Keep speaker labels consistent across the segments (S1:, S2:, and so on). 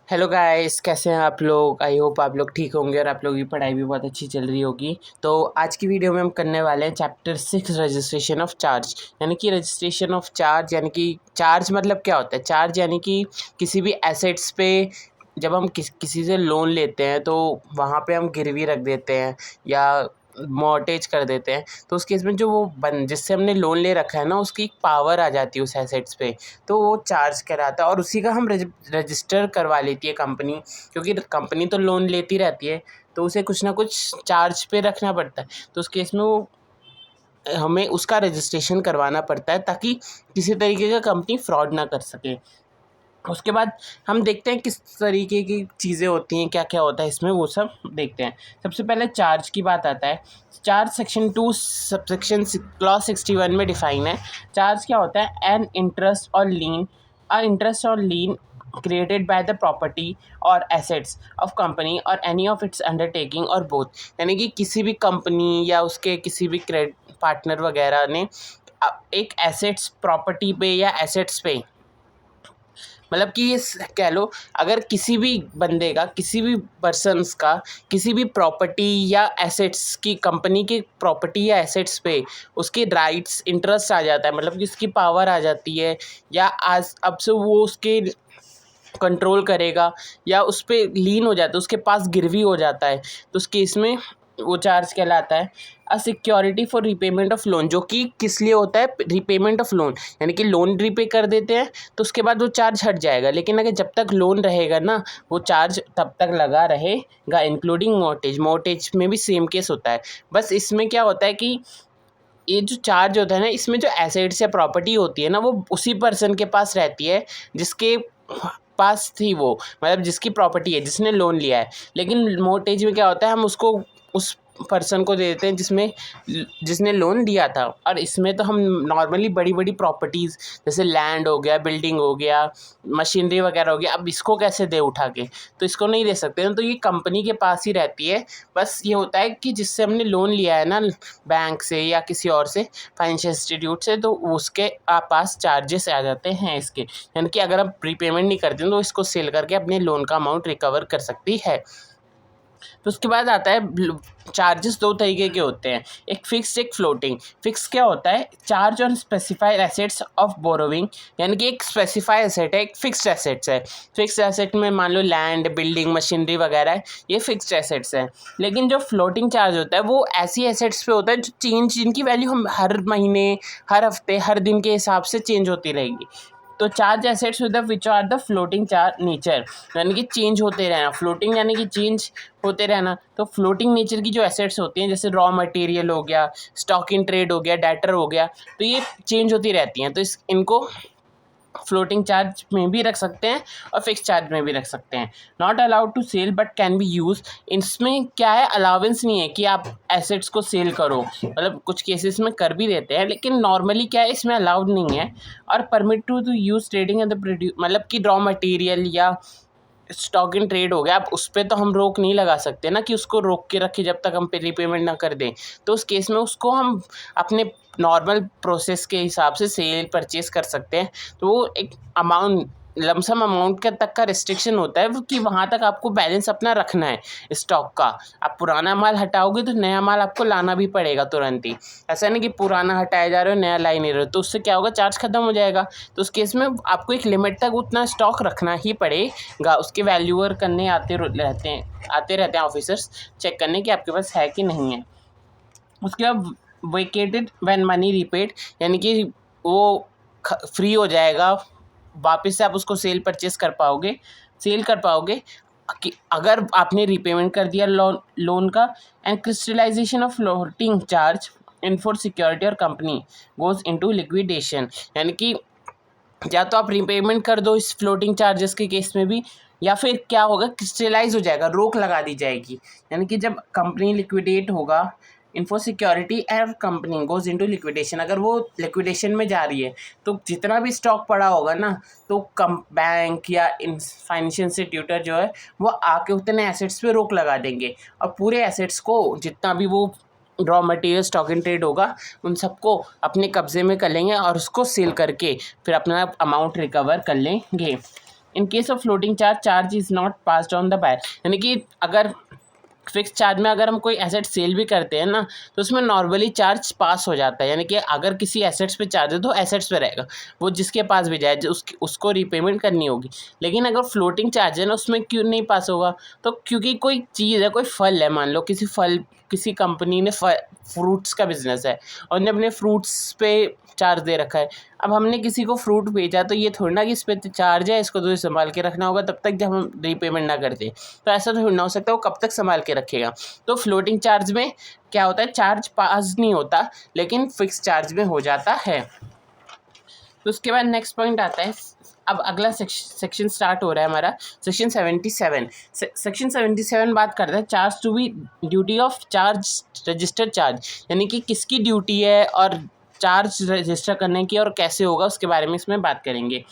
S1: Hello guys, कैसे हैं आप लोग। आई होप आप लोग ठीक होंगे और आप लोगों की पढ़ाई भी बहुत अच्छी चल रही होगी। तो आज की वीडियो में हम करने वाले हैं चैप्टर 6 रजिस्ट्रेशन ऑफ चार्ज। यानी कि रजिस्ट्रेशन ऑफ चार्ज यानी कि चार्ज मतलब क्या होता है। चार्ज यानी कि किसी भी एसेट्स पे जब हम किसी से लोन लेते हैं तो वहाँ पे हम गिरवी रख देते हैं या मॉर्टेज कर देते हैं। तो उस केस में जो वो जिससे हमने लोन ले रखा है ना, उसकी एक पावर आ जाती है उस एसेट्स पे, तो वो चार्ज कराता है और उसी का हम रजिस्टर करवा लेती है कंपनी। क्योंकि कंपनी तो लोन लेती रहती है तो उसे कुछ ना कुछ चार्ज पे रखना पड़ता है। तो उस केस में वो हमें उसका रजिस्ट्रेशन करवाना पड़ता है ताकि किसी तरीके का कंपनी फ्रॉड ना कर सके। उसके बाद हम देखते हैं किस तरीके की चीज़ें होती हैं, क्या क्या होता है इसमें, वो सब देखते हैं। सबसे पहले चार्ज की बात आता है। चार्ज सेक्शन 2 सबसेक्शन क्लॉज 61 में डिफाइन है। चार्ज क्या होता है? एन इंटरेस्ट और लीन, इंटरेस्ट और लीन created by the property or assets of company or any of its undertaking or both। यानी कि किसी भी कंपनी या उसके किसी भी क्रेडिट पार्टनर वगैरह ने एक एसेट्स प्रॉपर्टी पे या एसेट्स पे, मतलब कि ये कह लो, अगर किसी भी बंदे का, किसी भी पर्सन्स का किसी भी प्रॉपर्टी या एसेट्स की, कंपनी की प्रॉपर्टी या एसेट्स पे उसके राइट्स इंटरेस्ट आ जाता है, मतलब कि उसकी पावर आ जाती है, या आज अब से वो उसके कंट्रोल करेगा या उस पर लीन हो जाता है, उसके पास गिरवी हो जाता है, तो उस केस में वो चार्ज कहलाता है a security for repayment of loan. जो कि किस लिए होता है? रीपेमेंट ऑफ लोन, यानी कि लोन रीपे कर देते हैं तो उसके बाद वो चार्ज हट जाएगा, लेकिन अगर जब तक लोन रहेगा ना, वो चार्ज तब तक लगा रहेगा, इंक्लूडिंग मॉर्टेज। मॉर्टेज में भी सेम केस होता है। बस इसमें क्या होता है कि ये जो चार्ज होता है ना, इसमें जो एसेट्स या प्रॉपर्टी होती है ना, वो उसी पर्सन के पास रहती है जिसके पास थी वो, मतलब जिसकी प्रॉपर्टी है, जिसने लोन लिया है। लेकिन मोर्टगेज में क्या होता है, हम उसको उस पर्सन को दे देते हैं जिसने लोन लिया था। और इसमें तो हम नॉर्मली बड़ी बड़ी प्रॉपर्टीज़ जैसे लैंड हो गया, बिल्डिंग हो गया, मशीनरी वगैरह हो गया, अब इसको कैसे दे उठा के, तो इसको नहीं दे सकते। तो ये कंपनी के पास ही रहती है। बस ये होता है कि जिससे हमने लोन लिया है ना, बैंक से या किसी और से, फाइनेंशियल इंस्टीट्यूट से, तो उसके पास चार्जेस आ जाते हैं इसके। यानी कि अगर आप प्रीपेमेंट नहीं करते तो इसको सेल करके अपने लोन का अमाउंट रिकवर कर सकती है। तो उसके बाद आता है चार्जेस। दो तरीके के होते हैं, एक फिक्स्ड, एक फ्लोटिंग। फिक्स क्या होता है? Charge on specified assets of borrowing, यानी कि एक स्पेसिफाइड एसेट है, एक फिक्स्ड एसेट्स है। फिक्स्ड एसेट में मान लो लैंड, बिल्डिंग, मशीनरी वगैरह है, ये फिक्स्ड एसेट्स है। लेकिन जो फ्लोटिंग चार्ज होता है वो ऐसी एसेट्स पे होता है जो जिनकी वैल्यू हम हर महीने, हर हफ्ते, हर दिन के हिसाब से चेंज होती रहेगी। तो charge assets with which are the floating charge nature, यानी कि चेंज होते रहना। फ्लोटिंग यानी कि चेंज होते रहना। तो फ्लोटिंग नेचर की जो एसेट्स होती हैं, जैसे रॉ मटेरियल हो गया, स्टॉक इन ट्रेड हो गया, डेटर हो गया, तो ये चेंज होती रहती हैं। तो इनको फ्लोटिंग चार्ज में भी रख सकते हैं और फिक्स चार्ज में भी रख सकते हैं। Not allowed to sell but can be use. इसमें क्या है, अलाउंस नहीं है कि आप एसेट्स को सेल करो, मतलब कुछ केसेस में कर भी देते हैं, लेकिन नॉर्मली क्या है, इसमें अलाउड नहीं है। और permit to use trading and the produce, मतलब कि रॉ मटेरियल या स्टॉक इन ट्रेड हो गया, अब उस पर तो हम रोक नहीं लगा सकते ना कि उसको रोक के रखें जब तक हम पे रीपेमेंट ना कर दें। तो उस केस में उसको हम अपने नॉर्मल प्रोसेस के हिसाब से सेल परचेज कर सकते हैं। तो वो एक अमाउंट, लमसम अमाउंट का तक का रिस्ट्रिक्शन होता है कि वहाँ तक आपको बैलेंस अपना रखना है स्टॉक का। आप पुराना माल हटाओगे तो नया माल आपको लाना भी पड़ेगा तुरंत ही। ऐसा नहीं कि पुराना हटाए जा रहे हो, नया ला ही नहीं रहे हो, तो उससे क्या होगा, चार्ज खत्म हो जाएगा। तो उस केस में आपको एक लिमिट तक उतना स्टॉक रखना ही पड़ेगा। उसके वैल्यूअर करने आते रहते हैं ऑफिसर्स, चेक करने कि आपके पास है कि नहीं है। उसके बाद वेकेटेड व्हेन मनी रीपेड, यानी कि वो फ्री हो जाएगा, वापस से आप उसको सेल कर पाओगे कि अगर आपने रीपेमेंट कर दिया लोन का। And crystallisation of floating charge in for security और कंपनी गोज इनटू लिक्विडेशन, यानी कि या तो आप रीपेमेंट कर दो इस फ्लोटिंग चार्जेस के केस में भी, या फिर क्या होगा, क्रिस्टलाइज हो जाएगा, रोक लगा दी जाएगी। यानी कि जब कंपनी लिक्विडेट होगा, info security and company goes into liquidation, अगर वो लिक्विडेशन में जा रही है तो जितना भी स्टॉक पड़ा होगा ना, तो बैंक या फाइनेंशियल इंस्टीट्यूटर जो है वो आके उतने एसेट्स पे रोक लगा देंगे और पूरे एसेट्स को, जितना भी वो raw material stock in trade होगा, उन सबको अपने कब्जे में कर लेंगे और उसको सेल करके फिर अपना अमाउंट रिकवर कर लेंगे। In case of floating charge, charge is not passed on the buyer. यानी कि अगर फिक्स चार्ज में अगर हम कोई एसेट सेल भी करते हैं ना, तो उसमें नॉर्मली चार्ज पास हो जाता है। यानी कि अगर किसी एसेट्स पे चार्ज है तो एसेट्स पे रहेगा, वो जिसके पास भी जाए उसको रीपेमेंट करनी होगी। लेकिन अगर फ्लोटिंग चार्ज है ना, उसमें क्यों नहीं पास होगा? तो क्योंकि कोई चीज़ है, कोई फल है, मान लो किसी कंपनी ने फ्रूट्स का बिजनेस है और उन्हें अपने फ्रूट्स पे चार्ज दे रखा है। अब हमने किसी को फ्रूट बेचा तो ये थोड़ी ना कि इस पर चार्ज है, इसको तो संभाल के रखना होगा तब तक जब हम रीपेमेंट ना करते। तो ऐसा तो ना हो सकता, वो कब तक संभाल के रखेगा। तो फ्लोटिंग चार्ज में क्या होता है, चार्ज पास नहीं होता लेकिन फिक्स चार्ज में हो जाता है। तो उसके बाद नेक्स्ट पॉइंट आता है, अब अगला सेक्शन स्टार्ट हो रहा है हमारा, सेक्शन 77। सेक्शन 77 बात करता है charge to be duty of charge registered charge, यानी कि किसकी ड्यूटी है और चार्ज रजिस्टर करने की और कैसे होगा उसके बारे में इसमें बात करेंगे।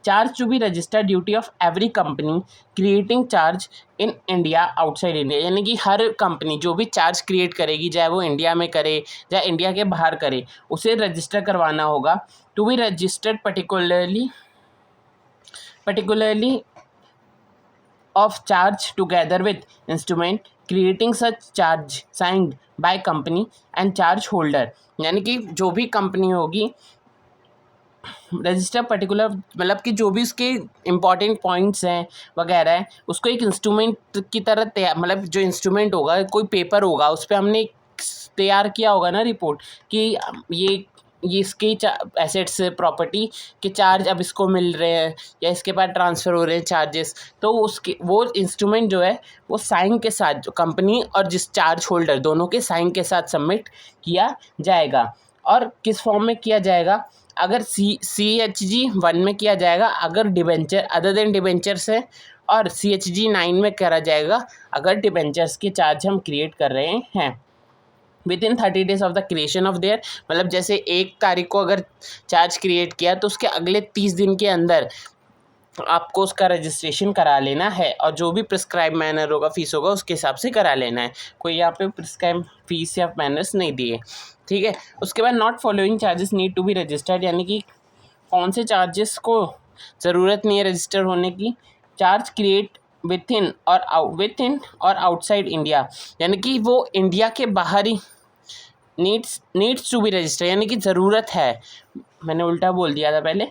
S1: Charge to be registered duty of every company creating charge in India outside India, यानी कि हर कंपनी जो भी चार्ज क्रिएट करेगी, चाहे वो इंडिया में करे चाहे इंडिया के बाहर करे, उसे रजिस्टर करवाना होगा। To be registered particularly of charge together with instrument creating such charge signed by company and charge holder, यानी कि जो भी कंपनी होगी रजिस्टर पर्टिकुलर, मतलब कि जो भी उसके इम्पॉर्टेंट पॉइंट्स हैं वगैरह है, उसको एक इंस्ट्रूमेंट की तरह तैयार, मतलब जो इंस्ट्रूमेंट होगा कोई पेपर होगा उस पर हमने तैयार किया होगा ना रिपोर्ट कि ये इसके एसेट्स प्रॉपर्टी के चार्ज अब इसको मिल रहे हैं या इसके बाद ट्रांसफ़र हो रहे हैं चार्जेस, तो उसके वो इंस्ट्रूमेंट जो है वो साइन के साथ जो कंपनी और जिस चार्ज होल्डर दोनों के साइन के साथ सबमिट किया जाएगा। और किस फॉर्म में किया जाएगा? अगर CHG 1 में किया जाएगा अगर डिबेंचर अदर देन डिबेंचर्स है, और CHG 9 में करा जाएगा अगर डिबेंचर्स के चार्ज हम क्रिएट कर रहे हैं। With in 30 days of the creation of their, मतलब जैसे 1 तारीख को अगर चार्ज क्रिएट किया तो उसके अगले 30 दिन के अंदर आपको उसका रजिस्ट्रेशन करा लेना है, और जो भी प्रिस्क्राइब मैनर होगा, फीस होगा, उसके हिसाब से करा लेना है। कोई यहाँ पे प्रिस्क्राइब फीस या मैनर्स नहीं दिए, ठीक है। उसके बाद not following charges need to be registered, यानी कि कौन से चार्जेस को ज़रूरत नहीं है रजिस्टर होने की। चार्ज क्रिएट विथ इन और आउटसाइड इंडिया, यानी कि वो इंडिया के बाहर ही नीड्स टू बी रजिस्टर, यानी कि ज़रूरत है, मैंने उल्टा बोल दिया था पहले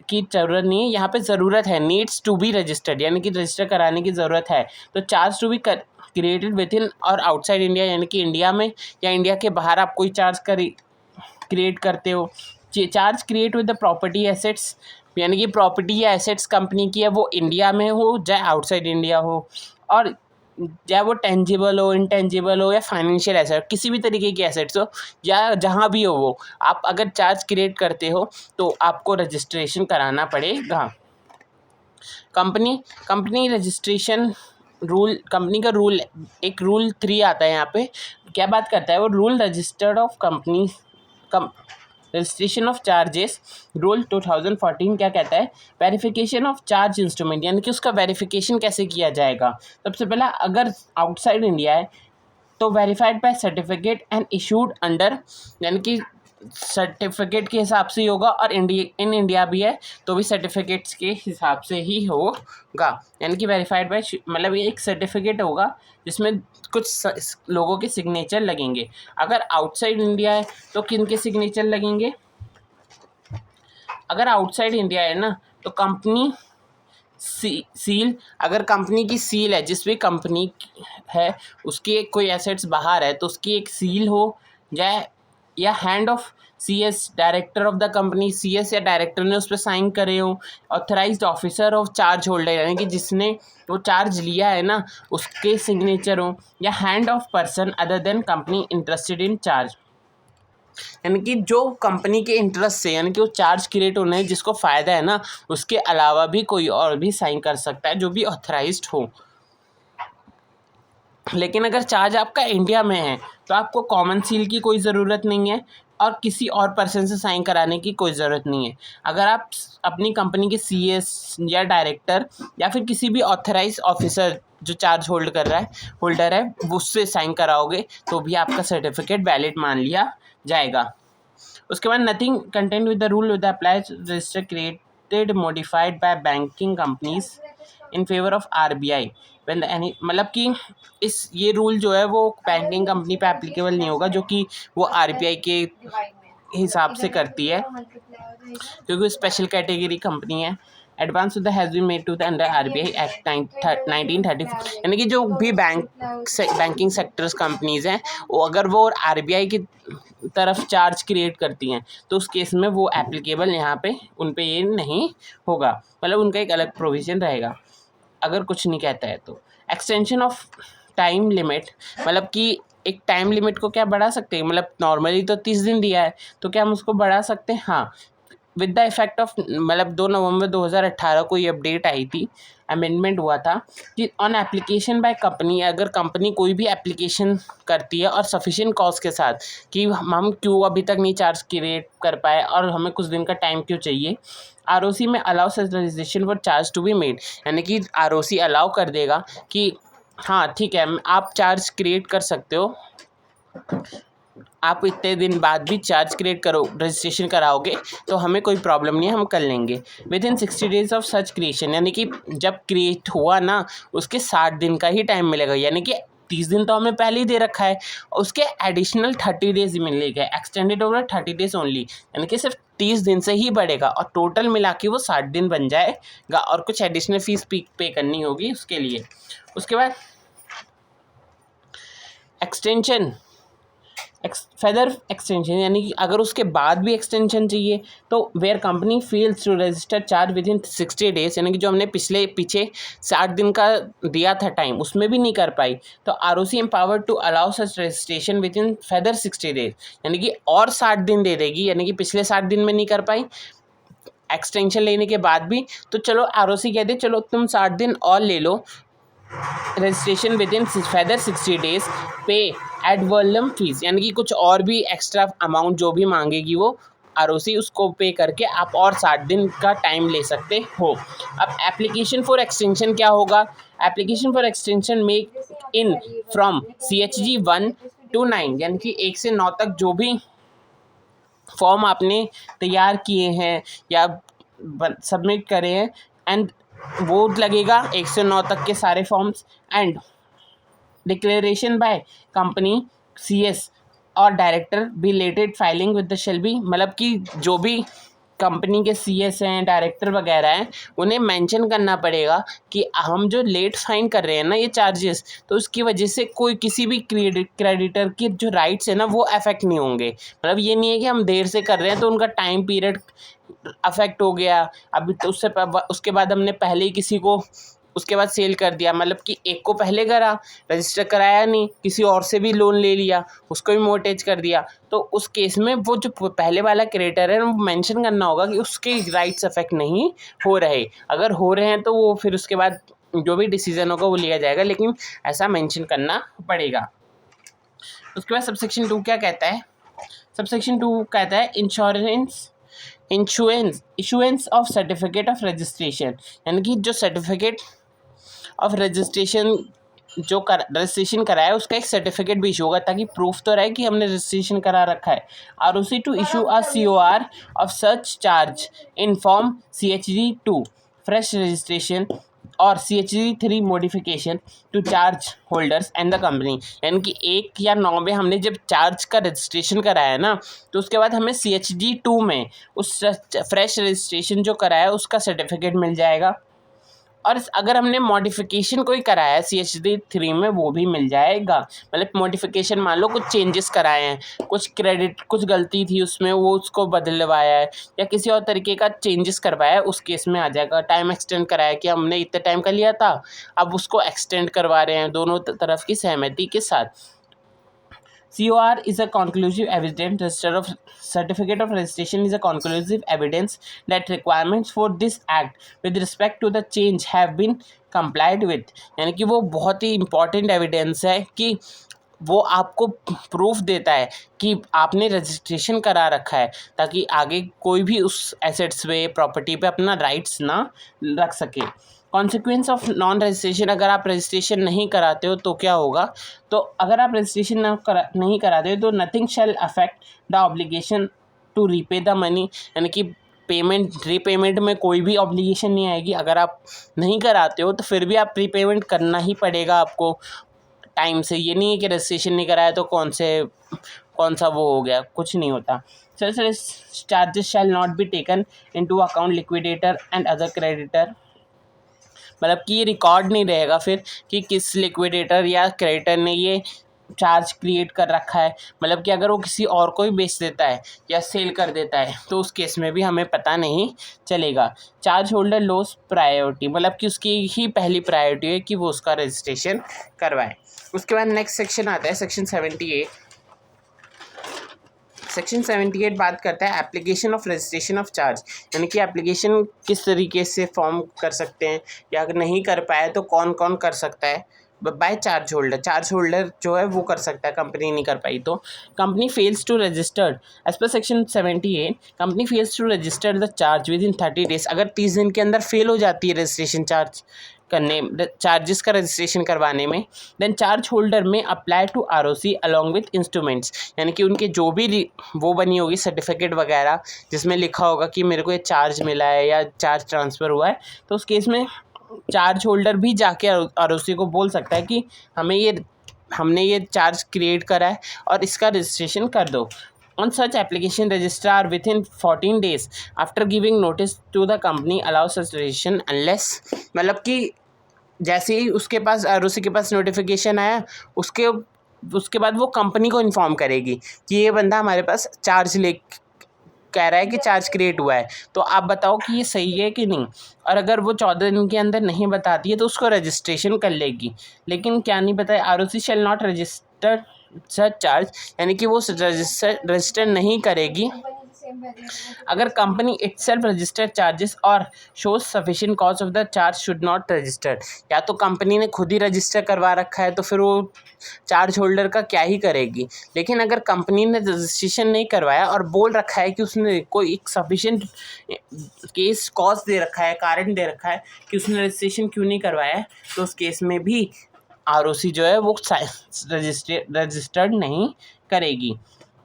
S1: कि ज़रूरत नहीं है, यहाँ पे ज़रूरत है, नीड्स टू बी रजिस्टर्ड, यानी कि रजिस्टर कराने की ज़रूरत है। तो charge to be created within और आउटसाइड इंडिया, यानी कि इंडिया में या इंडिया के बाहर आप कोई चार्ज क्रिएट करते हो। Charge create with the property assets, यानी कि प्रॉपर्टी या एसेट्स कंपनी की है वो इंडिया में हो चाहे आउटसाइड इंडिया हो, और चाहे वो टेंजिबल हो, इंटेंजिबल हो या फाइनेंशियल एसेट, किसी भी तरीके की एसेट्स हो या जहाँ भी हो, वो आप अगर चार्ज क्रिएट करते हो तो आपको रजिस्ट्रेशन कराना पड़ेगा। कंपनी रजिस्ट्रेशन रूल, कंपनी का रूल, एक रूल 3 आता है यहाँ पे, क्या बात करता है वो rule, registered of company registration of charges rule 2014 क्या कहता है, वेरिफिकेशन ऑफ चार्ज इंस्ट्रूमेंट, यानी कि उसका वेरिफिकेशन कैसे किया जाएगा। सबसे पहला, अगर आउटसाइड इंडिया है तो verified bye certificate and issued under, यानी कि सर्टिफिकेट के हिसाब से ही होगा, और इन इंडिया भी है तो भी सर्टिफिकेट्स के हिसाब से ही होगा। यानी कि वेरीफाइड बाय, मतलब ये एक सर्टिफिकेट होगा जिसमें कुछ लोगों के सिग्नेचर लगेंगे। अगर आउटसाइड इंडिया है तो किन के सिग्नेचर लगेंगे? अगर आउटसाइड इंडिया है ना तो कंपनी सील, अगर कंपनी की सील है, जिस भी कंपनी है उसकी कोई एसेट्स बाहर है तो उसकी एक सील हो जाए, या hand of CS director of the company, CS या डायरेक्टर ने उस पर साइन करे हो, authorised officer of charge holder, यानी कि जिसने वो चार्ज लिया है ना उसके सिग्नेचर हो, या hand of person other than company interested in charge, यानी कि जो कंपनी के इंटरेस्ट से, यानी कि वो चार्ज क्रिएट होने जिसको फ़ायदा है ना, उसके अलावा भी कोई और भी साइन कर सकता है जो भी ऑथराइज्ड हो। लेकिन अगर चार्ज आपका इंडिया में है तो आपको कॉमन सील की कोई ज़रूरत नहीं है और किसी और पर्सन से साइन कराने की कोई ज़रूरत नहीं है। अगर आप अपनी कंपनी के CS या डायरेक्टर या फिर किसी भी ऑथराइज ऑफिसर जो चार्ज होल्डर है उससे साइन कराओगे तो भी आपका सर्टिफिकेट वैलिड मान लिया जाएगा। उसके बाद nothing content with the rule with apply register create adopted modified by banking companies in favor of RBI when any मतलब कि इस ये रूल जो है वो बैंकिंग कंपनी पे एप्लीकेबल नहीं होगा जो कि वो RBI के हिसाब से करती है क्योंकि स्पेशल कैटेगरी कंपनी है। एडवांस सुविधा has been made to the under RBI act 1934 यानी कि जो भी बैंकिंग सेक्टर्स कंपनीज हैं वो अगर वो RBI की तरफ चार्ज क्रिएट करती हैं तो उस केस में वो एप्लीकेबल यहाँ पे उन पे ये नहीं होगा, मतलब उनका एक अलग प्रोविज़न रहेगा अगर कुछ नहीं कहता है तो। एक्सटेंशन ऑफ टाइम लिमिट मतलब कि एक टाइम लिमिट को क्या बढ़ा सकते हैं, मतलब नॉर्मली तो 30 दिन दिया है तो क्या हम उसको बढ़ा सकते हैं? हाँ, विद द इफेक्ट ऑफ मतलब 2 नवंबर 2018 को ये अपडेट आई थी, अमेंडमेंट हुआ था कि ऑन एप्लीकेशन बाय कंपनी, अगर कंपनी कोई भी एप्लीकेशन करती है और सफिशिएंट कॉज के साथ कि हम क्यों अभी तक नहीं चार्ज क्रिएट कर पाए और हमें कुछ दिन का टाइम क्यों चाहिए, ROC में allow such registration for charge to be made, यानी कि ROC अलाउ कर देगा कि हाँ ठीक है आप चार्ज क्रिएट कर सकते हो, आप इतने दिन बाद भी चार्ज क्रिएट करो रजिस्ट्रेशन कराओगे तो हमें कोई प्रॉब्लम नहीं है, हम कर लेंगे। With in 60 days of such creation, यानी कि जब क्रिएट हुआ ना उसके 60 दिन का ही टाइम मिलेगा, यानी कि 30 दिन तो हमें पहले ही दे रखा है, उसके एडिशनल 30 डेज मिलेगा, एक्सटेंडेड ओवर 30 डेज ओनली, यानी कि सिर्फ 30 दिन से ही बढ़ेगा और टोटल मिला के वो 60 दिन बन जाएगा और कुछ एडिशनल फीस पे करनी होगी उसके लिए। उसके बाद एक्सटेंशन फर्दर एक्सटेंशन, यानी कि अगर उसके बाद भी एक्सटेंशन चाहिए तो where company fails to register charge within 60 days, यानी कि जो हमने पीछे 60 दिन का दिया था टाइम उसमें भी नहीं कर पाई तो ROC empowered to allow such registration within further 60 days, यानी कि और 60 दिन दे देगी, यानी कि पिछले 60 दिन में नहीं कर पाई एक्सटेंशन लेने के बाद भी तो चलो ROC कह दे चलो तुम 60 दिन और ले लो, registration within further 60 days पे एड वॉल्यूम फीस, यानी कि कुछ और भी एक्स्ट्रा अमाउंट जो भी मांगेगी वो ROC उसको पे करके आप और 60 दिन का टाइम ले सकते हो। अब एप्लीकेशन फॉर एक्सटेंशन क्या होगा, application for extension make in from CHG 1 to 9, यानी कि 1 से 9 तक जो भी फॉर्म आपने तैयार किए हैं या सबमिट करे हैं एंड वो लगेगा 1 से 9 तक के सारे forms and declaration by company CS और director be related filing with the shall be, मतलब कि जो भी कंपनी के CS हैं डायरेक्टर वगैरह हैं उन्हें मेंशन करना पड़ेगा कि हम जो लेट फाइन कर रहे हैं ना ये चार्जेस, तो उसकी वजह से कोई किसी भी क्रेडिटर के जो राइट्स है ना वो अफेक्ट नहीं होंगे, मतलब ये नहीं है कि हम देर से कर रहे हैं तो उनका टाइम पीरियड अफेक्ट हो गया, अभी तो उसके बाद हमने पहले ही किसी को उसके बाद सेल कर दिया, मतलब कि एक को पहले करा रजिस्टर कराया नहीं, किसी और से भी लोन ले लिया उसको भी मोर्टेज कर दिया, तो उस केस में वो जो पहले वाला क्रेडिटर है वो मेंशन करना होगा कि उसके राइट्स अफेक्ट नहीं हो रहे, अगर हो रहे हैं तो वो फिर उसके बाद जो भी डिसीजन होगा वो लिया जाएगा, लेकिन ऐसा मेंशन करना पड़ेगा। उसके बाद सबसेक्शन 2 क्या कहता है, सबसेक्शन 2 कहता है issuance of certificate of registration, यानी कि जो सर्टिफिकेट ऑफ रजिस्ट्रेशन जो रजिस्ट्रेशन कराया उसका एक सर्टिफिकेट भी इशू होगा ताकि प्रूफ तो रहे कि हमने रजिस्ट्रेशन करा रखा है। ROC to issue a COR of such charge in form CHG 2 fresh registration और CHG 3 modification to charge holders and the company, यानी कि 1 या 9 में हमने जब चार्ज का रजिस्ट्रेशन कराया ना तो उसके बाद हमें CHG 2 में उस फ्रेश रजिस्ट्रेशन जो कराया उसका सर्टिफिकेट मिल जाएगा, और अगर हमने मॉडिफिकेशन कोई कराया है CHG 3 में वो भी मिल जाएगा, मतलब मॉडिफिकेशन मान लो कुछ चेंजेस कराए हैं, कुछ गलती थी उसमें वो उसको बदलवाया है या किसी और तरीके का चेंजेस करवाया है उस केस में आ जाएगा। टाइम एक्सटेंड कराया कि हमने इतने टाइम का लिया था अब उसको एक्सटेंड करवा रहे हैं दोनों तरफ की सहमति के साथ। COR is a conclusive evidence. Certificate of registration is a conclusive evidence that requirements for this act with respect to the change have been complied with, यानी कि वो बहुत ही important evidence है कि वो आपको प्रूफ देता है कि आपने रजिस्ट्रेशन करा रखा है ताकि आगे कोई भी उस एसेट्स पे प्रॉपर्टी पे अपना राइट्स ना रख सके। कॉन्सिक्वेंस ऑफ नॉन रजिस्ट्रेशन, अगर आप रजिस्ट्रेशन नहीं कराते हो तो क्या होगा, तो अगर आप रजिस्ट्रेशन नहीं कराते हो तो nothing shall affect the obligation to repay the money, यानी कि पेमेंट रीपेमेंट में कोई भी ऑब्लिगेशन नहीं आएगी। अगर आप नहीं कराते हो तो फिर भी आप रीपेमेंट करना ही पड़ेगा आपको टाइम से। ये नहीं है कि रजिस्ट्रेशन नहीं कराया तो कौन सा वो हो गया, कुछ नहीं होता। Such charges shall not be taken into account liquidator and other creditor, मतलब कि ये रिकॉर्ड नहीं रहेगा फिर कि किस लिक्विडेटर या क्रेडिटर ने ये चार्ज क्रिएट कर रखा है। मतलब कि अगर वो किसी और को ही बेच देता है या सेल कर देता है तो उस केस में भी हमें पता नहीं चलेगा। चार्ज होल्डर लोस प्रायोरिटी, मतलब कि उसकी ही पहली प्रायोरिटी है कि वो उसका रजिस्ट्रेशन करवाए। उसके बाद नेक्स्ट सेक्शन आता है सेक्शन 78। सेक्शन 78 बात करता है application of registration of charge, यानी कि एप्लीकेशन किस तरीके से फॉर्म कर सकते हैं या अगर नहीं कर पाए तो कौन कौन कर सकता है बाय चार्ज होल्डर जो है वो कर सकता है, कंपनी नहीं कर पाई तो। Company fails to registered as per section 78, company fails to register the charge within 30 days, अगर 30 दिन के अंदर फेल हो जाती है रजिस्ट्रेशन चार्जेस का रजिस्ट्रेशन करवाने में, then charge holder may apply to ROC along with instruments, यानी कि उनके जो भी वो बनी होगी सर्टिफिकेट वगैरह जिसमें लिखा होगा कि मेरे को ये चार्ज मिला है या चार्ज ट्रांसफ़र हुआ है, तो उस केस में चार्ज होल्डर भी जाके आरओसी को बोल सकता है कि हमने ये चार्ज क्रिएट करा है और इसका रजिस्ट्रेशन कर दो। On such application, registrar within 14 days after giving notice to the company allows such registration unless, मतलब कि जैसे ही उसके पास आरओसी के पास नोटिफिकेशन आया उसके बाद वो कंपनी को इन्फॉर्म करेगी कि ये बंदा हमारे पास कह रहा है कि चार्ज क्रिएट हुआ है, तो आप बताओ कि ये सही है कि नहीं। और अगर वो 14 दिन के अंदर नहीं बताती है तो उसको रजिस्ट्रेशन कर लेगी। लेकिन क्या नहीं बताया, ROC shall not register such charge, यानी कि वो रजिस्टर नहीं करेगी अगर कंपनी इटसेल्फ रजिस्टर चार्जेस और shows sufficient cause of the charge should not registered, या तो कंपनी ने खुद ही रजिस्टर करवा रखा है तो फिर वो चार्ज होल्डर का क्या ही करेगी। लेकिन अगर कंपनी ने रजिस्ट्रेशन नहीं करवाया और बोल रखा है कि उसने कोई एक सफिशिएंट केस कॉज दे रखा है, कारण दे रखा है कि उसने रजिस्ट्रेशन क्यों नहीं करवाया है, तो उस केस में भी आरओसी जो है वो रजिस्टर्ड नहीं करेगी।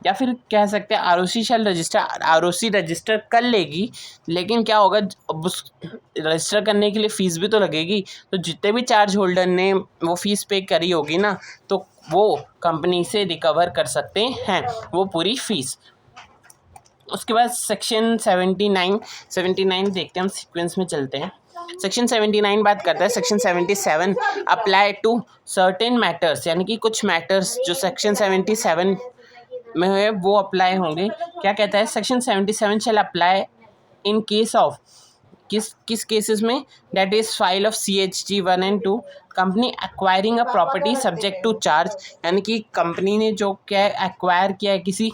S1: या फिर कह सकते हैं आरओसी रजिस्टर कर लेगी, लेकिन क्या होगा, अब उस रजिस्टर करने के लिए फ़ीस भी तो लगेगी, तो जितने भी चार्ज होल्डर ने वो फ़ीस पे करी होगी ना तो वो कंपनी से रिकवर कर सकते हैं वो पूरी फ़ीस। उसके बाद सेक्शन 79 देखते हैं, हम सीक्वेंस में चलते हैं। सेक्शन 79 बात करता है section 77 apply to certain matters, यानी कि कुछ मैटर्स जो सेक्शन 77 में है वो अप्लाई होंगे। क्या कहता है, section 77 shall apply in case of किस केसेस में, that is file of CHG 1 and 2, company acquiring a property subject to charge, यानी कि कंपनी ने जो क्या एक्वायर किया है किसी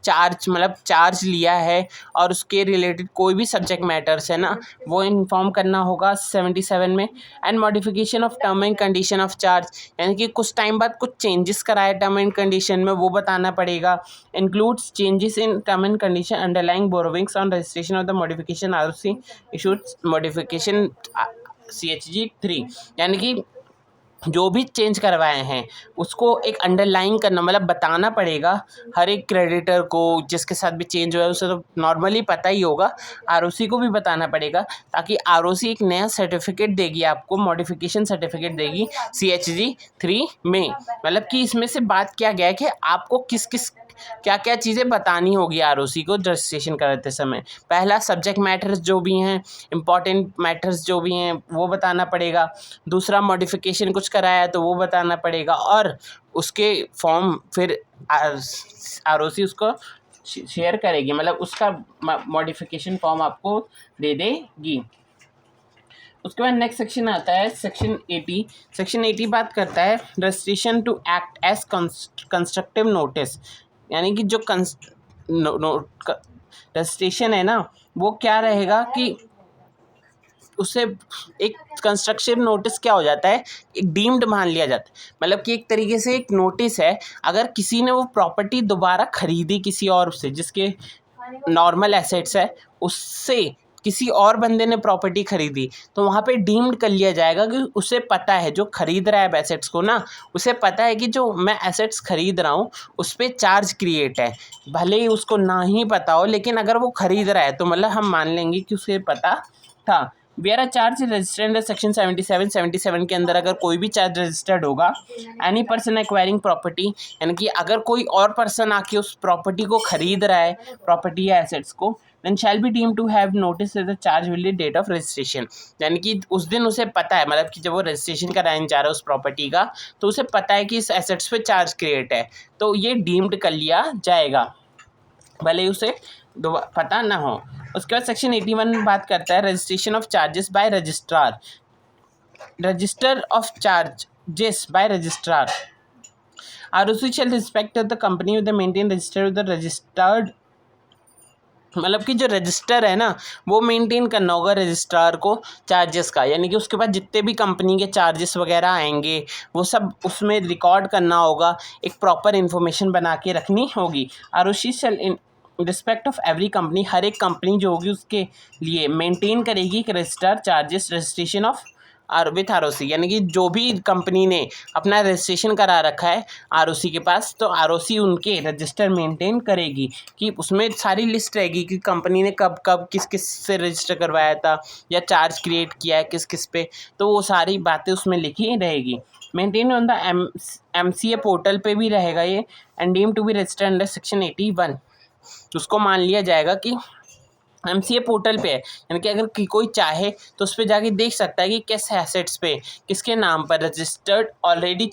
S1: चार्ज, मतलब चार्ज लिया है और उसके रिलेटेड कोई भी सब्जेक्ट मैटर्स है ना वो इन्फॉर्म करना होगा 77 में। And modification of term and condition of charge, यानी कि कुछ टाइम बाद कुछ चेंजेस कराए टर्म एंड कंडीशन में वो बताना पड़ेगा। Includes changes in term and condition underlying borrowings on registration of the modification ROC issued modification CHG 3, यानी कि जो भी चेंज करवाए हैं उसको एक अंडरलाइन करना, मतलब बताना पड़ेगा हर एक क्रेडिटर को जिसके साथ भी चेंज हुआ है, उसे तो नॉर्मली पता ही होगा, आरओसी को भी बताना पड़ेगा, ताकि आरओसी एक नया सर्टिफिकेट देगी आपको, मॉडिफिकेशन सर्टिफिकेट देगी CHG 3 में। मतलब कि इसमें से बात किया गया है कि आपको किस किस क्या क्या चीज़ें बतानी होगी आरओसी को रजिस्ट्रेशन कराते समय। पहला, सब्जेक्ट मैटर्स जो भी हैं, इंपॉर्टेंट मैटर्स जो भी हैं वो बताना पड़ेगा। दूसरा, मॉडिफिकेशन कुछ कराया तो वो बताना पड़ेगा, और उसके फॉर्म फिर आरओसी उसको शेयर करेगी, मतलब उसका मॉडिफिकेशन फॉर्म आपको दे देगी। उसके बाद नेक्स्ट सेक्शन आता है सेक्शन 80। सेक्शन 80 बात करता है registration to act as constructive notice, यानी कि जो रजिस्ट्रेशन है ना वो क्या रहेगा कि उससे एक कंस्ट्रक्टिव नोटिस क्या हो जाता है, एक डीम्ड मान लिया जाता है। मतलब कि एक तरीके से एक नोटिस है, अगर किसी ने वो प्रॉपर्टी दोबारा खरीदी किसी और से जिसके नॉर्मल एसेट्स है, उससे किसी और बंदे ने प्रॉपर्टी खरीदी तो वहाँ पे डीम्ड कर लिया जाएगा कि उसे पता है, जो खरीद रहा है एसेट्स को ना, उसे पता है कि जो मैं एसेट्स खरीद रहा हूँ उस पर चार्ज क्रिएट है, भले ही उसको ना ही पता हो, लेकिन अगर वो खरीद रहा है तो मतलब हम मान लेंगे कि उसे पता था। Where a charge registered under section 77 के अंदर अगर कोई भी चार्ज रजिस्टर्ड होगा, एनी पर्सन एक्वायरिंग प्रॉपर्टी, यानी कि अगर कोई और पर्सन आके उस प्रॉपर्टी को खरीद रहा है, प्रॉपर्टी या एसेट्स को, then shall be deemed to have noticed that the charge will be date of registration, यानी कि उस दिन उसे पता है, मतलब कि जब वो रजिस्ट्रेशन कराने जा रहा है उस प्रॉपर्टी का, तो उसे पता है कि इस एसेट्स पे चार्ज क्रिएट है, तो ये डीम्ड कर लिया जाएगा, भले ही उसे पता ना हो। उसके बाद सेक्शन 81 बात करता है registration of charges by registrar, register of charges by registrar. ROC shall respect the company with the maintain register with the registered, मतलब कि जो रजिस्टर है ना वो मेंटेन करना होगा रजिस्ट्रार को चार्जेस का, यानी कि उसके पास जितने भी कंपनी के चार्जेस वगैरह आएंगे वो सब उसमें रिकॉर्ड करना होगा, एक प्रॉपर इन्फॉर्मेशन बना के रखनी होगी। ROC shall in respect of every company, हर एक कंपनी जो होगी उसके लिए मेंटेन करेगी कि register charges registration of with ROC, यानी कि जो भी कंपनी ने अपना रजिस्ट्रेशन करा रखा है ROC के पास, तो ROC उनके रजिस्टर मेंटेन करेगी कि उसमें सारी लिस्ट रहेगी कि कंपनी ने कब कब किस किस से रजिस्टर करवाया था या चार्ज क्रिएट किया है किस किस पे, तो वो सारी बातें उसमें लिखी रहेगी। Maintain on the MCA portal पे भी रहेगा ये, and deem to be registered under section 81, उसको मान लिया जाएगा कि MCA पोर्टल पे है, यानी कि अगर कोई चाहे तो उस पर जाके देख सकता है कि किस एसेट्स पे किसके नाम पर रजिस्टर्ड ऑलरेडी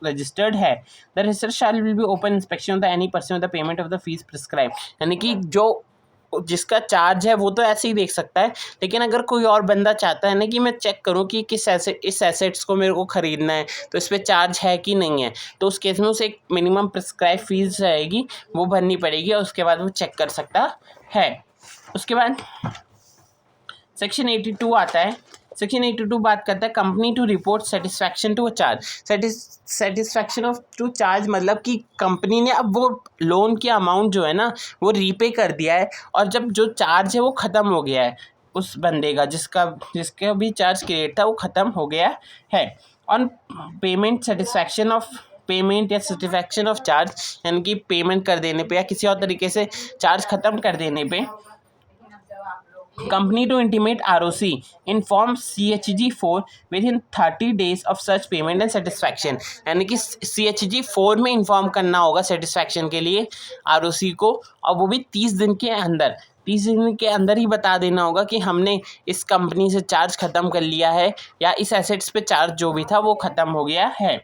S1: रजिस्टर्ड है। The register shell will be open inspection of the any person of the payment of the fees prescribe, यानी कि जो जिसका चार्ज है वो तो ऐसे ही देख सकता है, लेकिन अगर कोई और बंदा चाहता है ना कि मैं चेक करूं कि इस एसेट्स को मेरे को ख़रीदना है तो इस पर चार्ज है कि नहीं है, तो उस केस में उसे एक मिनिमम प्रिस्क्राइब फीस रहेगी वो भरनी पड़ेगी और उसके बाद वो चेक कर सकता है। उसके बाद सेक्शन 82 आता है। सेक्शन 82 बात करता है company to report satisfaction to a charge, satisfaction of to charge, मतलब कि कंपनी ने अब वो लोन की अमाउंट जो है ना वो रीपे कर दिया है और जब जो चार्ज है वो ख़त्म हो गया है, उस बंदे का जिसका भी चार्ज क्रिएट था वो ख़त्म हो गया है। On payment satisfaction of payment या सेटिस्फैक्शन ऑफ चार्ज, यानी कि पेमेंट कर देने पे या किसी और तरीके से चार्ज ख़त्म कर देने पे, company to intimate ROC inform CHG4 within 30 days of such payment and satisfaction, यानी कि CHG4 में इन्फॉर्म करना होगा सेटिस्फैक्शन के लिए ROC को, और वो भी 30 दिन के अंदर, 30 दिन के अंदर ही बता देना होगा कि हमने इस कंपनी से चार्ज ख़त्म कर लिया है या इस एसेट्स पे चार्ज जो भी था वो ख़त्म हो गया है।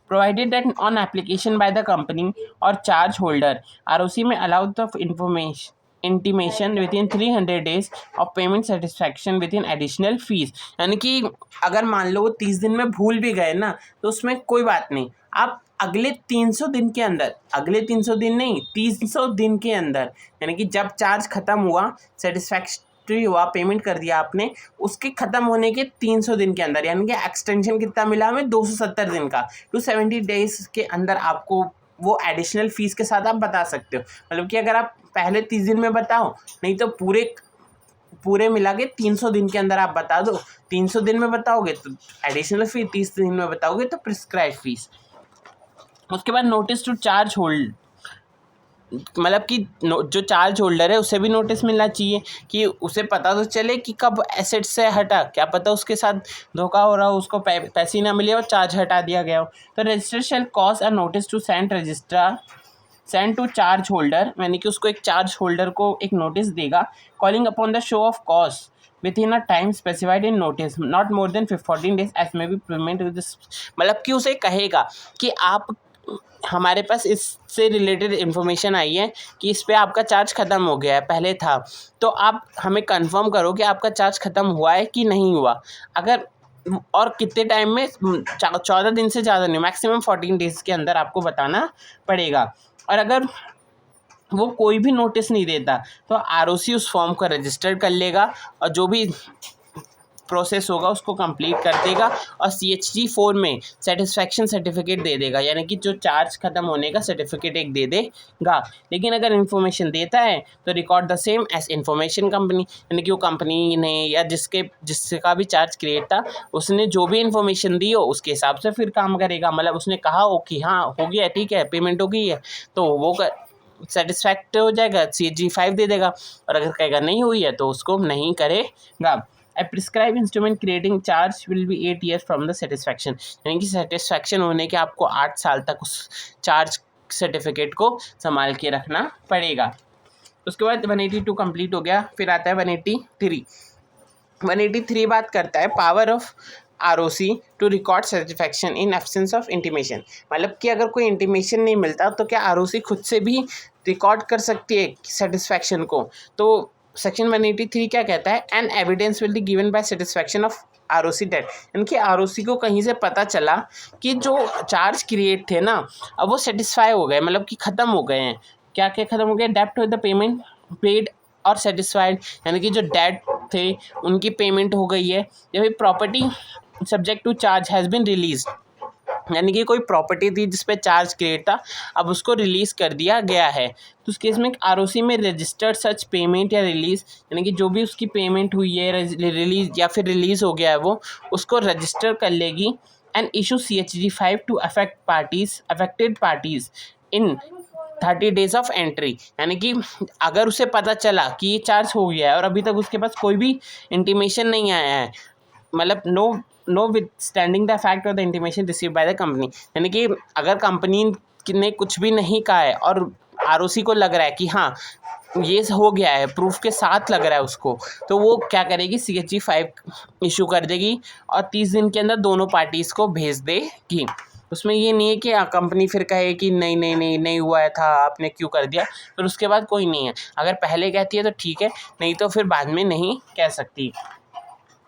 S1: Provided that on application by the company और चार्ज होल्डर ROC में allowed the information intimation with in 300 days of payment satisfaction with in additional fees, यानी कि अगर मान लो वो 30 दिन में भूल भी गए ना तो उसमें कोई बात नहीं, आप अगले 300 दिन के अंदर, अगले 300 दिन नहीं 300 दिन के अंदर, यानी कि जब चार्ज ख़त्म हुआ, सेटिस्फैक्ट्री हुआ, पेमेंट कर दिया आपने, उसके ख़त्म होने के 300 दिन के अंदर, यानी कि एक्सटेंशन कितना मिला हमें 270 दिन का, 270 days के अंदर आपको वो एडिशनल फीस के साथ आप बता सकते हो। मतलब कि अगर आप पहले 30 दिन में बताओ, नहीं तो पूरे मिला के 300 दिन के अंदर आप बता दो, 300 दिन में बताओगे तो एडिशनल फीस, 30 दिन में बताओगे तो प्रिस्क्राइब फीस। उसके बाद नोटिस टू चार्ज होल्ड, मतलब कि जो चार्ज होल्डर है उसे भी नोटिस मिलना चाहिए कि उसे पता तो चले कि कब एसेट से हटा, क्या पता उसके साथ धोखा हो रहा हो, उसको पैसे ना मिले और चार्ज हटा दिया गया हो। तो register shall cause a notice to send to charge holder, यानी कि उसको एक चार्ज होल्डर को एक नोटिस देगा, calling upon the show of cause within a time specified in notice not more than 14 days as may be payment with, मतलब कि उसे कहेगा कि आप हमारे पास इससे रिलेटेड इन्फॉर्मेशन आई है कि इस पे आपका चार्ज ख़त्म हो गया है, पहले था, तो आप हमें कंफर्म करो कि आपका चार्ज ख़त्म हुआ है कि नहीं हुआ, अगर और कितने टाइम में, 14 दिन से ज़्यादा नहीं, मैक्सिमम 14 days के अंदर आपको बताना पड़ेगा। और अगर वो कोई भी नोटिस नहीं देता तो ROC उस फॉर्म को रजिस्टर कर लेगा और जो भी प्रोसेस होगा उसको कंप्लीट कर देगा और CHG 4 में सेटिस्फैक्शन सर्टिफिकेट दे देगा, यानी कि जो चार्ज खत्म होने का सर्टिफिकेट एक दे देगा। लेकिन अगर इन्फॉर्मेशन देता है तो record the same as information company, यानी कि वो कंपनी ने या जिसका भी चार्ज क्रिएट था उसने जो भी इन्फॉर्मेशन दी हो उसके हिसाब से फिर काम करेगा। मतलब उसने कहा हो कि हाँ हो गया, ठीक है, पेमेंट हो गई है, तो वो सेटिस्फैक्ट हो जाएगा, CHG 5 दे देगा। और अगर कहेगा नहीं हुई है तो उसको नहीं करेगा। A prescribed instrument creating charge will be 8 years from the satisfaction, यानी कि सेटिस्फैक्शन होने के आपको 8 साल तक उस चार्ज सर्टिफिकेट को संभाल के रखना पड़ेगा। उसके बाद 182 कंप्लीट हो गया, फिर आता है 183। 183 बात करता है power of ROC to record satisfaction in absence of intimation. मतलब कि अगर कोई इंटीमेशन नहीं मिलता तो क्या ROC खुद से भी रिकॉर्ड कर सकती है सेटिस्फैक्शन को। तो सेक्शन 183 क्या कहता है, an evidence will be given by satisfaction of ROC date, यानी कि ROC को कहीं से पता चला कि जो चार्ज क्रिएट थे ना अब वो सेटिस्फाई हो गए, मतलब कि ख़त्म हो गए हैं। क्या क्या ख़त्म हो गया, डेब्ट विद द पेमेंट पेड और सेटिस्फाइड, यानी कि जो डेट थे उनकी पेमेंट हो गई है, या फिर property subject to charge has been release, यानी कि कोई प्रॉपर्टी थी जिस पे चार्ज क्रिएट था अब उसको रिलीज़ कर दिया गया है। तो उस केस में ROC में रजिस्टर्ड सच पेमेंट या रिलीज़, यानी कि जो भी उसकी पेमेंट हुई है रिलीज़ या फिर रिलीज़ हो गया है वो उसको रजिस्टर कर लेगी and issue CHG 5 to affected parties in 30 days of entry, यानी कि अगर उसे पता चला कि ये चार्ज हो गया है और अभी तक उसके पास कोई भी इंटीमेशन नहीं आया है, मतलब know with standing the fact of the intimation receive by the company, यानी कि अगर कंपनी ने कुछ भी नहीं कहा है और ROC को लग रहा है कि हाँ ये हो गया है, प्रूफ के साथ लग रहा है उसको, तो वो क्या करेगी, CHG 5 इशू कर देगी और 30 दिन के अंदर दोनों पार्टीज़ को भेज देगी। उसमें ये नहीं है कि कंपनी फिर कहे कि नहीं हुआ है था, आपने क्यों कर दिया, फिर उसके बाद कोई नहीं है। अगर पहले कहती है तो ठीक है, नहीं तो फिर बाद में नहीं कह सकती।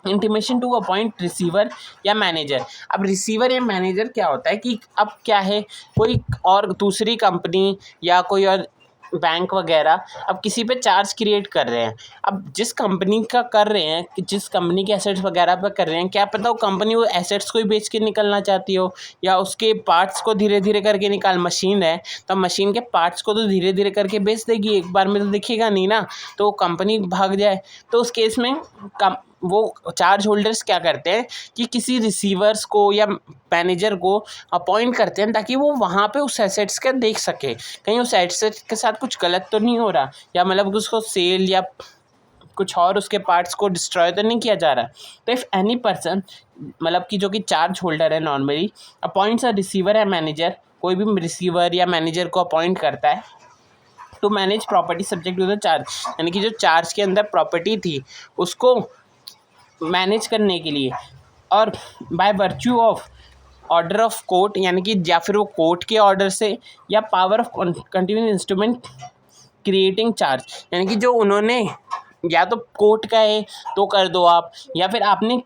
S1: इंटीमेशन टू अपॉइंट रिसीवर या मैनेजर। अब रिसीवर या मैनेजर क्या होता है कि अब क्या है, कोई और दूसरी कंपनी या कोई और बैंक वगैरह अब किसी पे चार्ज क्रिएट कर रहे हैं। अब जिस कंपनी का कर रहे हैं, जिस कंपनी के एसेट्स वगैरह पे कर रहे हैं, क्या पता वो कंपनी वो एसेट्स को ही बेच के निकलना चाहती हो या उसके पार्ट्स को धीरे धीरे करके मशीन है तो मशीन के पार्ट्स को तो धीरे धीरे करके बेच देगी, एक बार में तो दिखेगा नहीं ना, तो कंपनी भाग जाए। तो उस केस में वो चार्ज होल्डर्स क्या करते हैं कि किसी रिसीवर्स को या मैनेजर को अपॉइंट करते हैं ताकि वो वहाँ पे उस एसेट्स का देख सके कहीं उस एसेट्स के साथ कुछ गलत तो नहीं हो रहा, या मतलब उसको सेल या कुछ और उसके पार्ट्स को डिस्ट्रॉय तो नहीं किया जा रहा। तो इफ़ एनी पर्सन, मतलब कि जो कि चार्ज होल्डर है नॉर्मली, अपॉइंट्स अ रिसीवर या मैनेजर, कोई भी रिसीवर या मैनेजर को अपॉइंट करता है to manage property subject to the charge, यानी कि जो चार्ज के अंदर प्रॉपर्टी थी उसको मैनेज करने के लिए, और by virtue of order of court, यानी कि या फिर वो कोर्ट के ऑर्डर से या power of continuous instrument creating charge, यानी कि जो उन्होंने या तो कोर्ट का है तो कर दो आप, या फिर आपने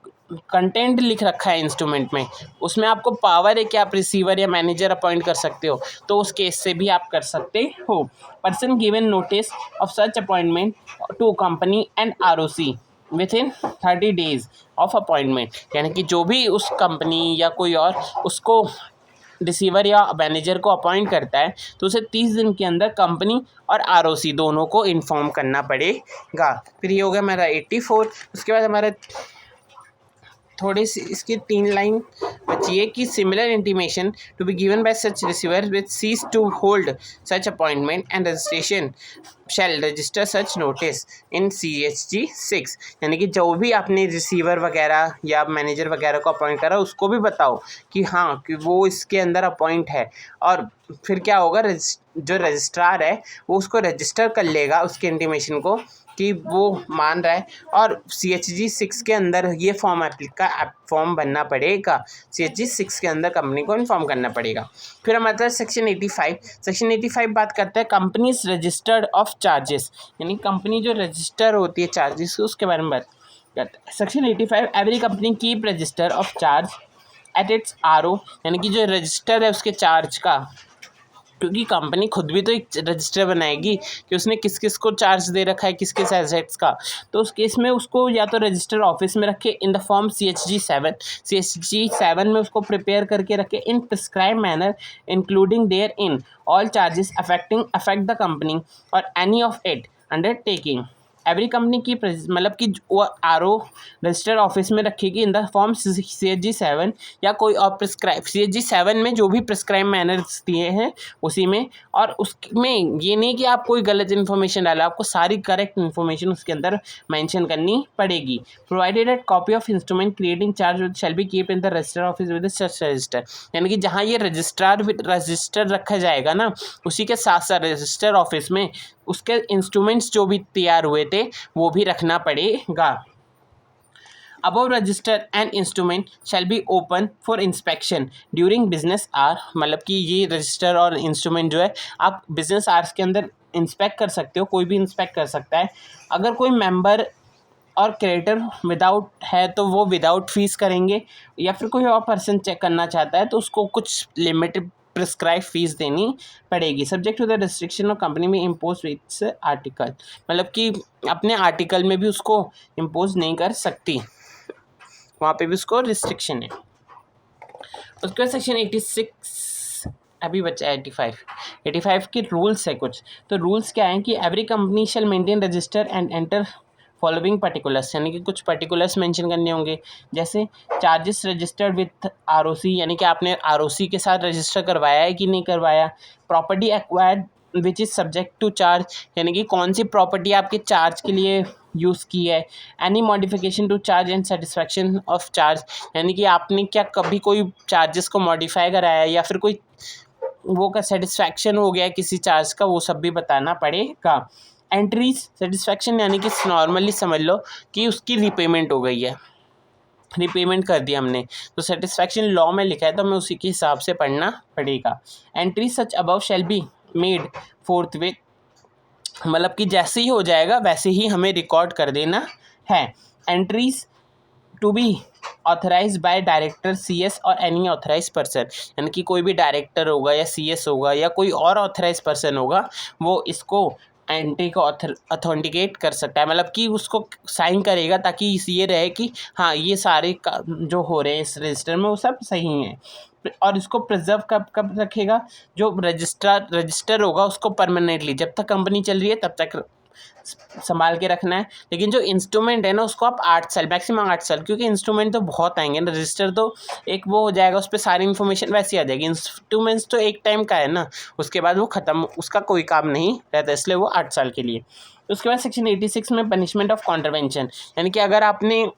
S1: कंटेंट लिख रखा है इंस्ट्रूमेंट में उसमें आपको पावर है कि आप रिसीवर या मैनेजर अपॉइंट कर सकते हो, तो उस केस से भी आप कर सकते हो। Person given notice of such appointment to company and ROC within 30 days of appointment, यानी कि जो भी उस कंपनी या कोई और उसको रिसीवर या मैनेजर को अपॉइंट करता है तो उसे 30 दिन के अंदर कंपनी और ROC दोनों को इन्फॉर्म करना पड़ेगा। फिर ये हो गया हमारा 84। उसके बाद हमारा थोड़ी सी इसकी 3 लाइन बची है कि similar intimation to be given by such receiver which cease to hold such appointment and registration shall register such notice in CHG 6, यानी कि जो भी आपने रिसीवर वगैरह या मैनेजर वगैरह को अपॉइंट करा उसको भी बताओ कि हाँ कि वो इसके अंदर अपॉइंट है, और फिर क्या होगा, जो रजिस्ट्रार है वो उसको रजिस्टर कर लेगा उसके इंटीमेशन को कि वो मान रहा है, और CHG 6 के अंदर ये फॉर्म बनना पड़ेगा, CHG 6 के अंदर कंपनी को इन्फॉर्म करना पड़ेगा। फिर हमारे पास सेक्शन 85 बात करता है कंपनीज रजिस्टर्ड ऑफ चार्जेस, यानी कंपनी जो रजिस्टर होती है चार्जेस उसके बारे में बात करता है। Section 85 every company keep register of charge at its RO, यानी कि जो रजिस्टर है उसके चार्ज का क्योंकि कंपनी खुद भी तो एक रजिस्टर बनाएगी कि उसने किस किस को चार्ज दे रखा है, किस किस एसेट्स का। तो उस केस में उसको या तो रजिस्टर ऑफिस में रखे इन द फॉर्म CHG7 में उसको प्रिपेयर करके रखे in prescribe manner including their in all charges affect the company और any of it undertaking. Every company की मतलब कि वो RO रजिस्टर ऑफिस में रखेगी इन द फॉर्म CHG7 या कोई और प्रिस्क्राइब CHG7 में जो भी प्रिस्क्राइब मैनर्स दिए हैं उसी में। और उसमें ये नहीं कि आप कोई गलत इन्फॉर्मेशन डालो, आपको सारी करेक्ट इन्फॉर्मेशन उसके अंदर मेंशन करनी पड़ेगी। Provided eight copy of instrument creating charge shall be keep in the register office with such register. यानी कि जहाँ ये रजिस्टर रखा जाएगा ना, उसी के साथ साथ रजिस्टर ऑफिस में उसके इंस्ट्रूमेंट्स जो भी तैयार हुए थे वो भी रखना पड़ेगा। Above register and instrument shall be open for inspection during business hour. मतलब कि ये रजिस्टर और इंस्ट्रूमेंट जो है आप बिजनेस आवर्स के अंदर इंस्पेक्ट कर सकते हो, कोई भी इंस्पेक्ट कर सकता है। अगर कोई मेंबर और क्रेडिटर विदाउट है तो वो विदाउट फीस करेंगे, या फिर कोई और पर्सन चेक करना चाहता है तो उसको कुछ लिमिटेड प्रिस्क्राइब फीस देनी पड़ेगी, subject to the restriction of company में इम्पोज विथ आर्टिकल। मतलब कि अपने आर्टिकल में भी उसको इम्पोज नहीं कर सकती, वहाँ पे भी उसको रिस्ट्रिक्शन है। उसके बाद सेक्शन 86 अभी बचा 85 के रूल्स है कुछ। तो रूल्स क्या हैं कि every company shall maintain register and enter following particulars, यानी कि कुछ पर्टिकुलर्स मेंशन करने होंगे। जैसे चार्जेस रजिस्टर्ड विथ ROC, यानी कि आपने ROC के साथ रजिस्टर करवाया है कि नहीं करवाया। Property acquired which is subject to charge, यानी कि कौन सी प्रॉपर्टी आपके चार्ज के लिए यूज़ की है। Any modification to charge and satisfaction of charge, यानी कि आपने क्या कभी कोई चार्जेस को मॉडिफाई कराया है या फिर कोई वो का सेटिस्फैक्शन हो गया है किसी चार्ज का, वो सब भी बताना पड़ेगा। एंट्रीज सेटिस्फैक्शन, यानी कि नॉर्मली समझ लो कि उसकी रीपेमेंट हो गई है, रीपेमेंट कर दिया हमने, तो सेटिस्फैक्शन लॉ में लिखा है तो हमें उसी के हिसाब से पढ़ना पड़ेगा। Entry such above shall be made फोर्थविथ, मतलब कि जैसे ही हो जाएगा वैसे ही हमें रिकॉर्ड कर देना है। Entries to be authorize by director CS और एनी ऑथराइज पर्सन, यानी कि कोई भी डायरेक्टर होगा या CS होगा या कोई और ऑथराइज पर्सन होगा वो इसको एंट्री को ऑथेंटिकेट कर सकता है, मतलब कि उसको साइन करेगा ताकि ये रहे कि हाँ ये सारे जो हो रहे हैं इस रजिस्टर में वो सब सही हैं। और इसको प्रिजर्व कब रखेगा, जो रजिस्टर होगा उसको परमानेंटली जब तक कंपनी चल रही है तब तक संभाल के रखना है। लेकिन जो इंस्ट्रूमेंट है ना उसको आप 8 साल मैक्सिमम 8 साल, क्योंकि इंस्ट्रूमेंट तो बहुत आएंगे ना, रजिस्टर तो एक वो हो जाएगा उस पर सारी इन्फॉर्मेशन वैसी आ जाएगी। इंस्ट्रूमेंट्स तो एक टाइम का है ना, उसके बाद वो ख़त्म, उसका कोई काम नहीं रहता, इसलिए वो 8 साल के लिए। उसके बाद सेक्शन 86 में पनिशमेंट ऑफ कॉन्ट्रवेंशन, यानी कि अगर आपने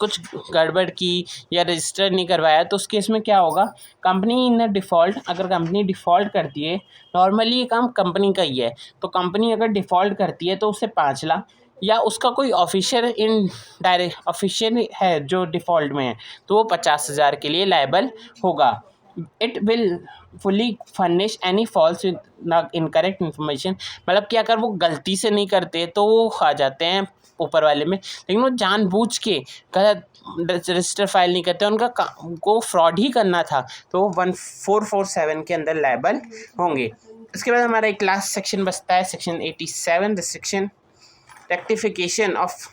S1: कुछ गड़बड़ की या रजिस्टर नहीं करवाया तो उस केस में क्या होगा, कंपनी इन डिफ़ॉल्ट, अगर कंपनी डिफ़ॉल्ट करती है, नॉर्मली ये काम कंपनी का ही है, तो कंपनी अगर डिफ़ॉल्ट करती है तो उसे 5 लाख या उसका कोई ऑफिशियल इन डायरेक्ट ऑफिशियल है जो डिफ़ॉल्ट में है तो वो 50,000 के लिए लायबल होगा। It will fully furnish any false incorrect information, मतलब कि अगर वो गलती से नहीं करते तो वो आ जाते हैं ऊपर वाले में, लेकिन वो जानबूझ के गलत रजिस्टर फाइल नहीं करते, उनका को फ्रॉड ही करना था तो 1447 के अंदर लायबल होंगे। इसके बाद हमारा एक लास्ट सेक्शन बचता है, section 87 restriction rectification of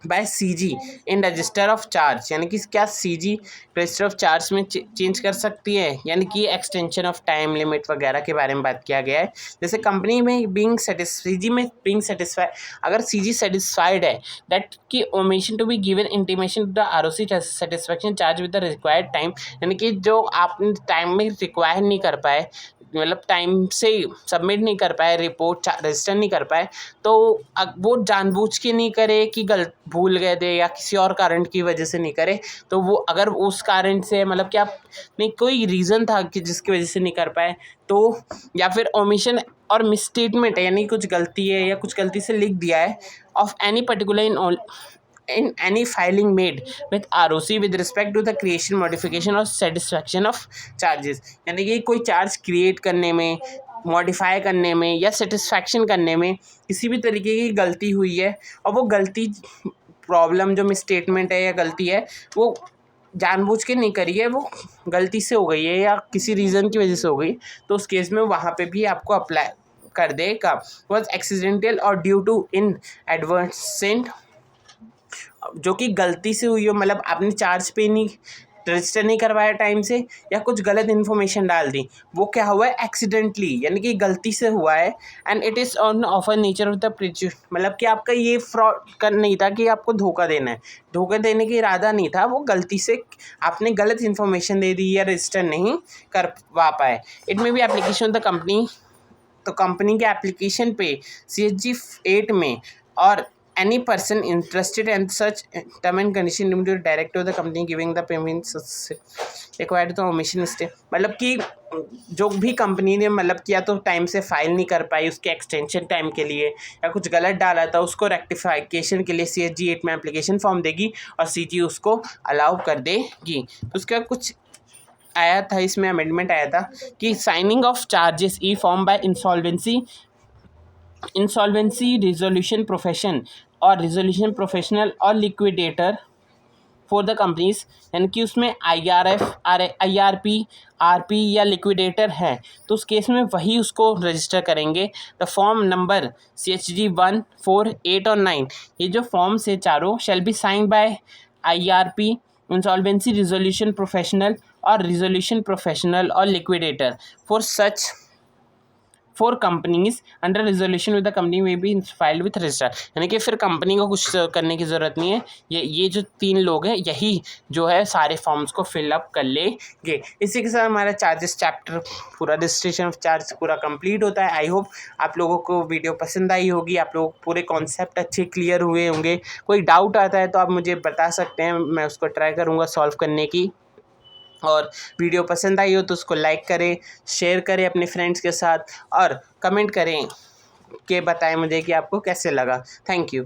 S1: by CG in register of charge, यानी कि क्या CG रजिस्टर ऑफ चार्ज में चेंज कर सकती है, यानी कि एक्सटेंशन ऑफ टाइम लिमिट वगैरह के बारे में बात किया गया है। जैसे कंपनी में CG में बीइंग सेटिस्फाइड, अगर CG सेटिस्फाइड है दैट की omission to be given intimation to the ROC satisfaction charge with the required time, यानी कि जो आपने टाइम में रिक्वायर नहीं कर पाए, मतलब टाइम से सबमिट नहीं कर पाए, रिपोर्ट रजिस्टर नहीं कर पाए, तो वो जानबूझ के नहीं करे कि गलत भूल गए थे या किसी और कारण की वजह से नहीं करे, तो वो अगर उस कारण से मतलब कि आप नहीं कोई रीज़न था कि जिसकी वजह से नहीं कर पाए तो, या फिर ओमिशन और मिसस्टेटमेंट है, यानी कुछ गलती है या कुछ गलती से लिख दिया है of any particular in any filing made with ROC with respect to the creation, modification और satisfaction of charges, यानी कि कोई चार्ज क्रिएट करने में, मॉडिफाई करने में या सेटिस्फैक्शन करने में किसी भी तरीके की गलती हुई है और वो गलती प्रॉब्लम जो मिसस्टेटमेंट है या गलती है वो जानबूझ के नहीं करी है, वो गलती से हो गई है या किसी रीज़न की वजह से हो गई, तो उस केस में वहाँ पे भी आपको अप्लाई कर देगा। वॉज एक्सीडेंटल और ड्यू टू इन एडवर्सेंट, जो कि गलती से हुई हो, मतलब आपने चार्ज पे नहीं रजिस्टर नहीं करवाया टाइम से या कुछ गलत इन्फॉर्मेशन डाल दी, वो क्या हुआ है एक्सीडेंटली, यानी कि गलती से हुआ है। And it is on offer nature of the precious, मतलब कि आपका ये फ्रॉड कर नहीं था कि आपको धोखा देना है, धोखा देने का इरादा नहीं था, वो गलती से आपने गलत इन्फॉर्मेशन दे दी या रजिस्टर नहीं करवा पाए। इट में भी एप्लीकेशन द कंपनी, तो कंपनी के एप्लीकेशन पे CHG 8 में और any person interested in such term and condition limited director of the company giving the payment required तो omission step, मतलब कि जो भी कंपनी ने मतलब किया तो टाइम से फाइल नहीं कर पाई उसके एक्सटेंशन टाइम के लिए या कुछ गलत डाला था, उसको रेक्टिफिकेशन के लिए CHG 8 में एप्लीकेशन फॉर्म देगी और CG उसको अलाउ कर देगी। तो उसका कुछ आया था, इसमें अमेंडमेंट आया था कि signing off charges E form by insolvency resolution profession और रिजोल्यूशन प्रोफेशनल और लिक्विडेटर फॉर द कंपनीज, यानी कि उसमें IRP RP या लिक्विडेटर है तो उस केस में वही उसको रजिस्टर करेंगे। द फॉर्म नंबर CHG 1, 4, 8 और 9, ये जो फॉर्म्स है चारों shall be sign by IRP, insolvency resolution professional और रिजोल्यूशन प्रोफेशनल और liquidator for companies under resolution with the company में भी फाइल्ड विथ रजिस्टर, यानी कि फिर कंपनी को कुछ करने की ज़रूरत नहीं है, ये जो 3 लोग हैं यही जो है सारे फॉर्म्स को फिलअप कर लेंगे। इसी के साथ हमारा चार्जेस चैप्टर पूरा रजिस्ट्रेशन ऑफ चार्ज पूरा कंप्लीट होता है। आई होप आप लोगों को वीडियो पसंद आई होगी, आप लोग पूरे कॉन्सेप्ट अच्छे क्लियर हुए होंगे। कोई डाउट आता है तो आप मुझे बता सकते हैं, मैं उसको ट्राई करूँगा सॉल्व करने की। और वीडियो पसंद आई हो तो उसको लाइक करें, शेयर करें अपने फ्रेंड्स के साथ और कमेंट करें कि बताएं मुझे कि आपको कैसे लगा। Thank you.